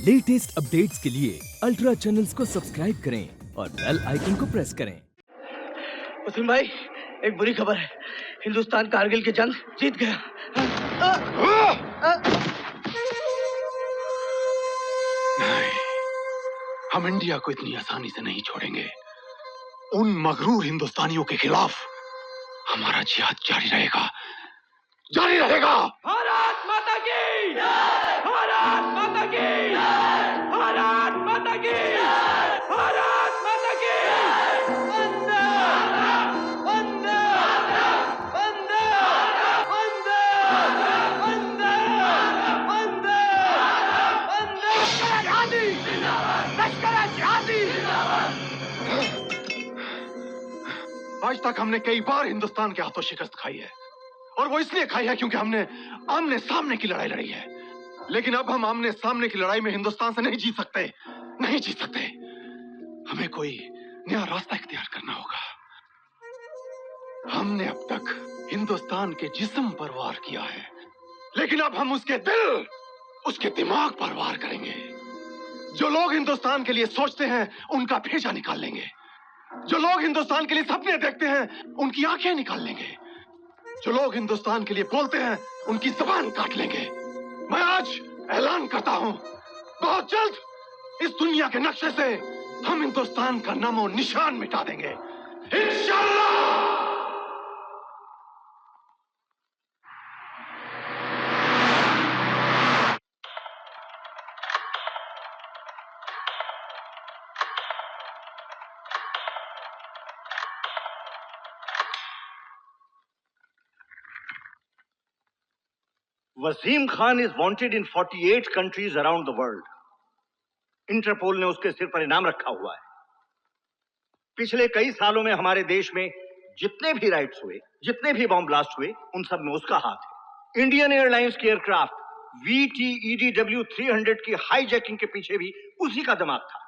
Latest updates के लिए ultra channels को सब्सक्राइब करें और बेल आइकन को प्रेस करें। वसीम भाई, एक बुरी खबर है। हिंदुस्तान कारगिल की जंग जीत गया। नहीं, हम इंडिया को इतनी आसानी से नहीं छोड़ेंगे। उन मगरूर हिंदुस्तानियों के खिलाफ हमारा जिहाद जारी रहेगा, जारी रहेगा। भारत माता की जय! भारत माता की जय! भारत माता की जय! भारत माता की जय! वंदे वंदे वंदे वंदे वंदे वंदे वंदे जिहादी जिंदाबाद! लश्कर जिहादी जिंदाबाद! आज तक हमने कई बार हिंदुस्तान के हाथों शिकस्त खाई है, और वो इसलिए खाई है क्योंकि हमने आमने सामने की लड़ाई लड़ी है। लेकिन अब हम आमने सामने की लड़ाई में हिंदुस्तान से नहीं जीत सकते, नहीं जीत सकते। हमें कोई नया रास्ता इख्तियार करना होगा। हमने अब तक हिंदुस्तान के जिस्म पर वार किया है, लेकिन अब हम उसके दिल, उसके दिमाग पर वार करेंगे। जो लोग हिंदुस्तान के लिए सोचते हैं उनका भेजा निकाल लेंगे। जो लोग हिंदुस्तान के लिए सपने देखते हैं उनकी आंखें निकाल लेंगे। जो लोग हिंदुस्तान के लिए बोलते हैं उनकी जुबान काट लेंगे। मैं आज ऐलान करता हूं, बहुत जल्द इस दुनिया के नक्शे से हम हिंदुस्तान का नामो निशान मिटा देंगे, इंशाअल्लाह। Wasim Khan is wanted in 48 countries around the world. Interpol ने उसके सिर पर इनाम रखा हुआ है। पिछले कई सालों में हमारे देश में जितने भी राइट्स हुए, जितने भी बॉम्ब ब्लास्ट हुए, उन सब में उसका हाथ है। इंडियन एयरलाइंस की एयरक्राफ्ट VTEDW 300 की हाईजैकिंग के पीछे भी उसी का दिमाग था,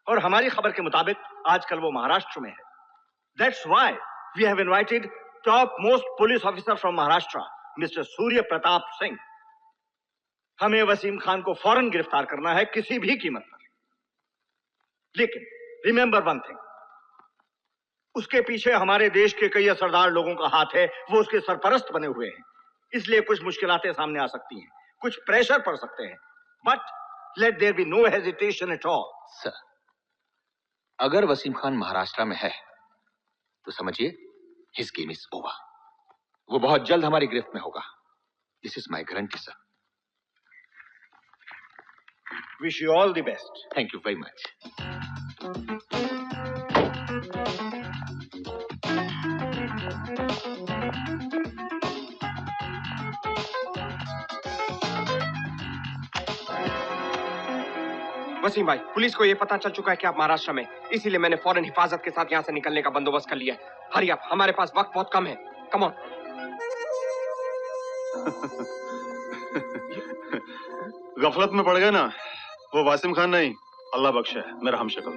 और हमारी खबर के मुताबिक आजकल वो महाराष्ट्र में है। That's why we have invited top most police officer from Maharashtra, mister Surya Pratap Singh. हमें वसीम खान को फौरन गिरफ्तार करना है, किसी भी कीमत पर। लेकिन रिमेंबर वन थिंग, उसके पीछे हमारे देश के कई असरदार लोगों का हाथ है। वो उसके सरपरस्त बने हुए हैं, इसलिए कुछ मुश्किलातें सामने आ सकती हैं, कुछ प्रेशर पड़ सकते हैं, but let there be no hesitation at all. Sir, अगर वसीम खान महाराष्ट्र में है तो समझिए हिज गेम इज ओवर। वो बहुत जल्द हमारी गिरफ्त में होगा। This is my guarantee sir. Wish you all the best. Thank you very much. Wasim भाई, पुलिस को यह पता चल चुका है कि आप महाराष्ट्र में, इसीलिए मैंने फौरन हिफाजत के साथ यहाँ से निकलने का बंदोबस्त कर लिया है। हरी आप, हमारे पास वक्त बहुत कम है। Come on. गफलत में पड़ गए ना, वो वासिम खान नहीं, अल्लाह बख्शे है, मेरा हमशक्ल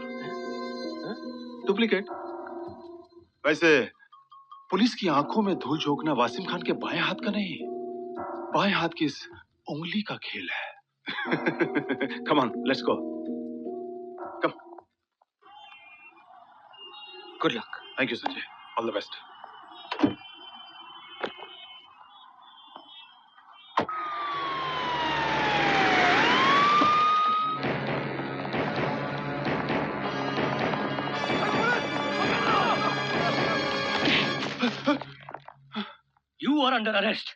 डुप्लीकेट। वैसे पुलिस की आंखों में धूल झोंकना वासिम खान के बाएं हाथ का नहीं, बाएं हाथ की इस उंगली का खेल है। Come on, let's go. Come. Good luck. Thank you Sanjay, all the best. You are under arrest.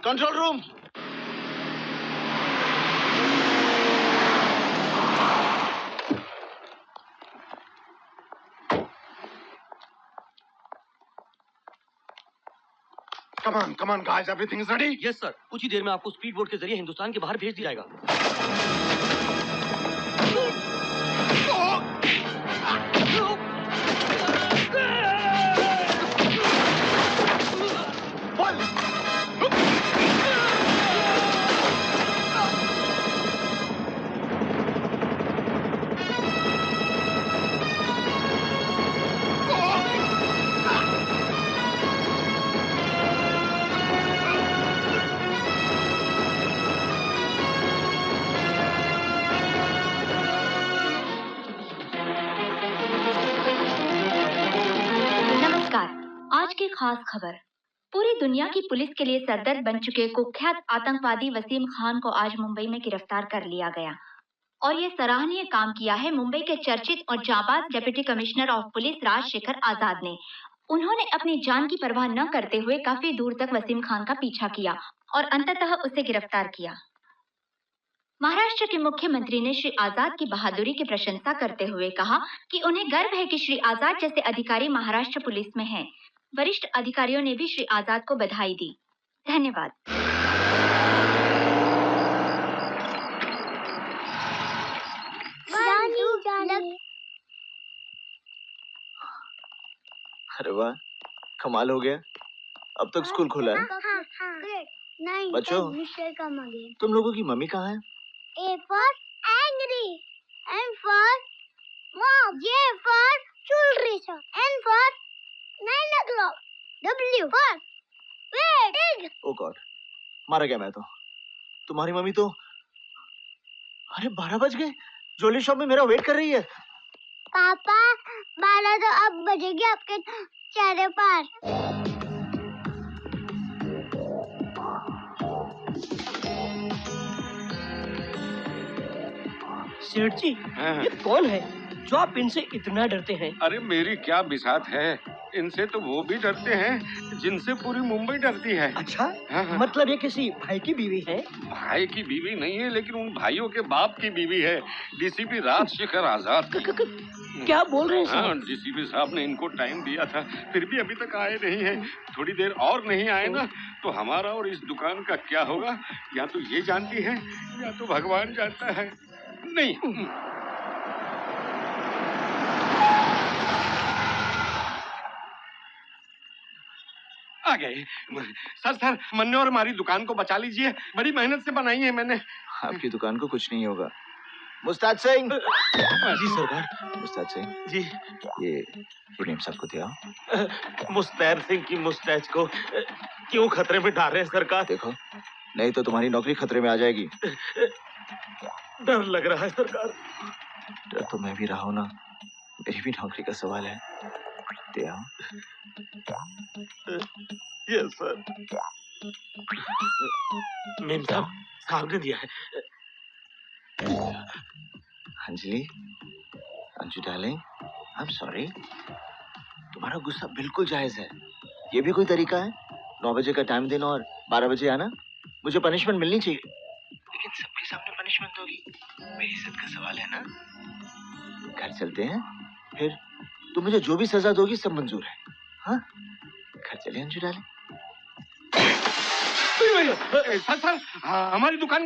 Control room. Come on, guys, everything is ready? Yes sir, कुछ ही देर में आपको स्पीड बोट के जरिए हिंदुस्तान के बाहर भेज दिया जाएगा। आज की खास खबर। पूरी दुनिया की पुलिस के लिए सरदर्द बन चुके कुख्यात आतंकवादी वसीम खान को आज मुंबई में गिरफ्तार कर लिया गया और ये सराहनीय काम किया है मुंबई के चर्चित और जाबाज deputy commissioner of police Rajshekhar Azad ने। उन्होंने अपनी जान की परवाह न करते हुए काफी दूर तक वसीम खान का पीछा किया और अंततः उसे गिरफ्तार किया। महाराष्ट्र के मुख्यमंत्री ने श्री आजाद की बहादुरी की प्रशंसा करते हुए कहा कि उन्हें गर्व है कि श्री आजाद जैसे अधिकारी महाराष्ट्र पुलिस में हैं। वरिष्ठ अधिकारियों ने भी श्री आजाद को बधाई दी। धन्यवाद। अरे वाह, कमाल हो गया। अब तक स्कूल खुला है। बच्चों, तुम लोगों की मम्मी कहाँ है? A for angry, M for mom, J for jewelry shop, N for 9 o'clock, W for wait. Oh God, मारा गया मैं तो। तुम्हारी मम्मी तो अरे 12 बज गए, ज्वेलरी शॉप में मेरा वेट कर रही है। पापा 12 तो अब बजेगी आपके चेहरे पर। सेठ जी, ये कौन है जो आप इनसे इतना डरते हैं? अरे मेरी क्या बिसात है, इनसे तो वो भी डरते हैं जिनसे पूरी मुंबई डरती है। अच्छा, हाँ। मतलब ये किसी भाई की बीवी है? भाई की बीवी नहीं है, लेकिन उन भाइयों के बाप की बीवी है, डीसीपी राजशेखर आजाद की। क्या बोल रहे हैं साहब? हाँ, डीसीपी साहब ने इनको टाइम दिया था, फिर भी अभी तक आए नहीं हैं। थोड़ी देर और नहीं आए ना तो हमारा और इस दुकान का क्या होगा, या तो ये जानती है या तो भगवान जानता है। नहीं, आ गए। सर मन्ने और हमारी दुकान को बचा लीजिए, बड़ी मेहनत से बनाई है मैंने। आपकी दुकान को कुछ नहीं होगा। मुस्ताद सिंह। जी सरकार। मुस्ताद सिंह जी, ये नेम सबको दिया। मुस्तैद सिंह की मुस्टैच को क्यों खतरे में डाल रहे हैं सरकार? देखो, नहीं तो तुम्हारी नौकरी खतरे में आ जाएगी। डर लग रहा है सरकार। डर तो मैं भी रहा हूं ना, मेरी भी नौकरी का सवाल है। दिया। Yes sir. मेम साहब ने दिया है। Anjali, Anju darling, I am sorry. तुम्हारा गुस्सा बिल्कुल जायज है। ये भी कोई तरीका है? 9 बजे का टाइम देना और 12 बजे आना? मुझे पनिशमेंट मिलनी चाहिए, लेकिन सबके सामने पनिशमेंट होगी। मेरी इज्जत का सवाल है ना। घर चलते हैं, फिर तुम मुझे जो भी सजा दोगी सब मंजूर है। हाँ, घर चले अंजू डार्लिंग। सर, हमारी दुकान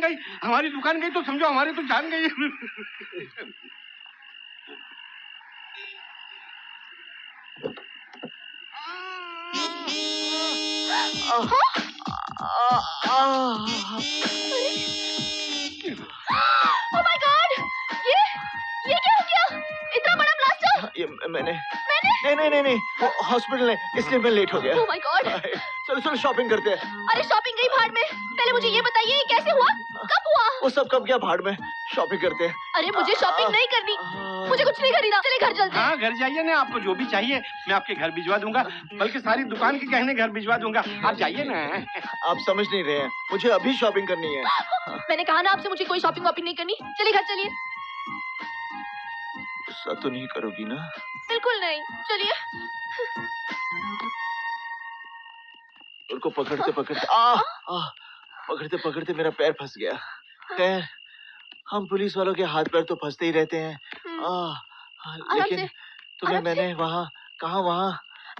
गई तो समझो हमारी तो जान गई। Oh my God! ये क्या हो गया? इतना बड़ा ब्लास्टर? ये मैंने नहीं, वो हॉस्पिटल है, इसलिए मैं लेट हो गया। Oh my God! चलो शॉपिंग करते हैं। अरे शॉपिंग गई भाड़ में। पहले मुझे ये बताइए ये कैसे हुआ? कब हुआ? वो सब कब क्या भाड़ में, शॉपिंग करते हैं। अरे मुझे शॉपिंग नहीं करनी, मुझे कुछ नहीं खरीदना। चले घर चलते हैं। हाँ, घर जाइए ना, आपको जो भी चाहिए मैं आपके घर भिजवा दूंगा, बल्कि सारी दुकान के गहने घर भिजवा दूंगा। आप जाइए ना। आप समझ नहीं रहे हैं, मुझे अभी शॉपिंग करनी है। मैंने कहा ना आपसे, मुझे कोई शॉपिंग वॉपिंग नहीं करनी। चलिए घर चलिए। गुस्सा तो नहीं करोगी ना? बिल्कुल नहीं, चलिए। उनको पकड़ते पकड़ते पकड़ते मेरा पैर फंस गया। खैर, हम पुलिस वालों के हाथ पैर तो फंसते ही रहते हैं। लेकिन तुम्हें मैंने वहाँ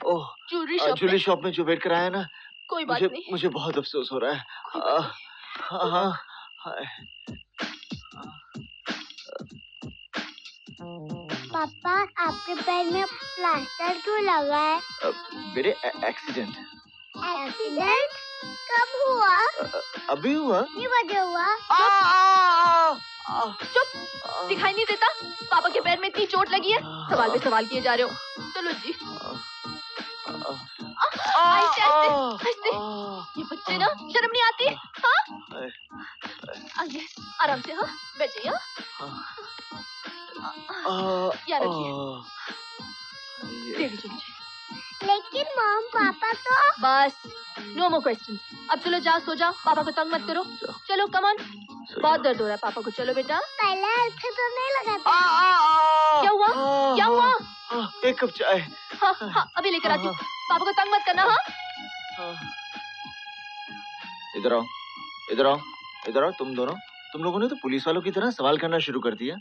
ओह, ज्वेलरी शॉप में जो वेट कराया ना, कोई बात नहीं। मुझे बहुत अफसोस हो रहा है। हाँ। पापा, आपके पैर में प्लास्टर क्यों लगा है? मेरे एक्सीडेंट। एक्सीडेंट कब हुआ? अभी हुआ। नहीं बजे हुआ। चुप, दिखाई नहीं देता? पापा के पैर में इतनी चोट लगी है, सवाल पे सवाल किए जा रहे हो। चलो जी। आहिस्ते। ये बच्चे ना, शर्म नहीं आती? हाँ? आइए, आराम से। हाँ, बैठ जाइए। यार लेकिन मॉम, पापा तो बस, नो मोर क्वेश्चन। अब चलो, जाओ सो जाओ, पापा को तंग मत करो। चलो कम ऑन, बहुत दर्द हो रहा है पापा को। चलो बेटा। पहले हाथ तो नहीं लगा था। क्या हुआ? एक कप चाय। हाँ, अभी लेकर आती हूँ। पापा को तंग मत करना। हाँ, इधर आओ तुम दोनों। तुम लोगों ने तो पुलिस वालों की तरह सवाल करना शुरू कर दिया।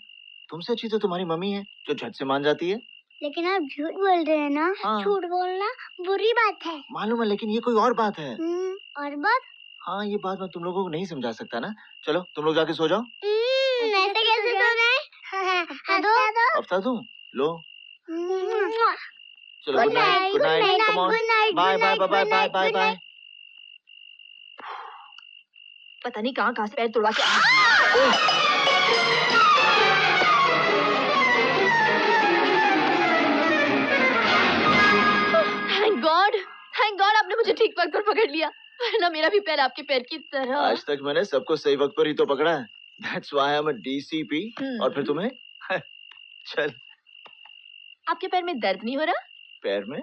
तुमसे अच्छी तो तुम्हारी मम्मी है, जो झट से मान जाती है। लेकिन आप झूठ बोल रहे हैं ना। झूठ बोलना बुरी बात है। मालूम है, लेकिन ये कोई और बात है। और बात? हाँ, ये बात मैं तुम लोगों को नहीं समझा सकता ना। चलो, तुम लोग जाके सो जाओ। ऐसे कैसे सोना है? हफ्ता दूं? लो। चलो, good night. Good night. Come on. Bye. पता नहीं कहाँ से पैर तोड़वा के थैंक गॉड आपने मुझे ठीक वक्त पर पकड़ लिया, वरना मेरा भी पैर आपके पैर की तरह। आज तक मैंने सबको सही वक्त पर ही तो पकड़ा है। That's why I'm a DCP। और फिर तुम्हें? चल। आपके पैर में दर्द नहीं हो रहा? पैर में?